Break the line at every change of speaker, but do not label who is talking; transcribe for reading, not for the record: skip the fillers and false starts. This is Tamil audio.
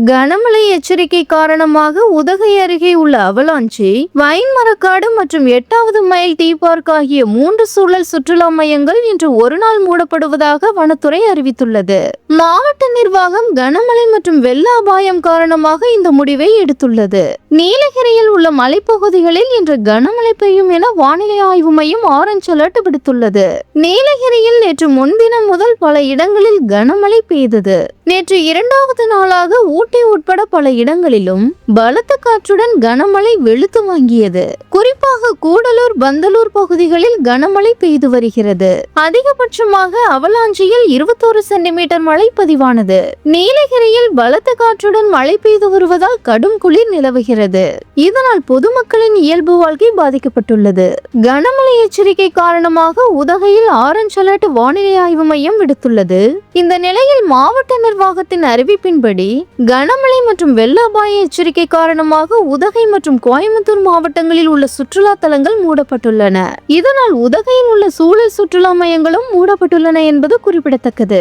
கனமழை எச்சரிக்கை காரணமாக உதகை அருகே உள்ள அவலாஞ்சி, வைன் மரக்காடு மற்றும் 8வது மைல் டீ பார்க் ஆகிய 3 சூழல் சுற்றுலா மையங்கள் இன்று ஒருநாள் மூடப்படுவதாக வனத்துறை அறிவித்துள்ளது. மாவட்ட நிர்வாகம் கனமழை மற்றும் வெள்ள அபாயம் காரணமாக இந்த முடிவை எடுத்துள்ளது. நீலகிரியில் உள்ள மலைப்பகுதிகளில் இன்று கனமழை பெய்யும் என வானிலை ஆய்வு மையம் ஆரஞ்சு அலர்ட் விடுத்துள்ளது. நீலகிரியில் நேற்று முன்தினம் முதல் பல இடங்களில் கனமழை பெய்தது. நேற்று 2வது நாளாக ஊட்டி உட்பட பல இடங்களிலும் பலத்த காற்றுடன் கனமழை வெளுத்து வாங்கியது. குறிப்பாக கூடலூர், பந்தலூர் பகுதிகளில் கனமழை பெய்து வருகிறது. அதிகபட்சமாக அவலாஞ்சியில் 21 சென்டிமீட்டர் மழை பதிவானது. நீலகிரியில் பலத்த காற்றுடன் மழை பெய்து வருவதால் கடும் குளிர் நிலவுகிறது. இதனால் பொதுமக்களின் இயல்பு வாழ்க்கை பாதிக்கப்பட்டுள்ளது. கனமழை எச்சரிக்கை காரணமாக உதகையில் ஆரஞ்சு அலர்ட் வானிலை ஆய்வு மையம் விடுத்துள்ளது. இந்த நிலையில் மாவட்ட நிர்வாகத்தின் அறிவிப்பின்படி கனமழை மற்றும் வெள்ள அபாய எச்சரிக்கை காரணமாக உதகை மற்றும் கோயம்புத்தூர் மாவட்டங்களில் உள்ள சுற்றுலா தலங்கள் மூடப்பட்டுள்ளன. இதனால் உதகையில் உள்ள சூழல் சுற்றுலா மையங்களும் மூடப்பட்டுள்ளன என்பது குறிப்பிடத்தக்கது.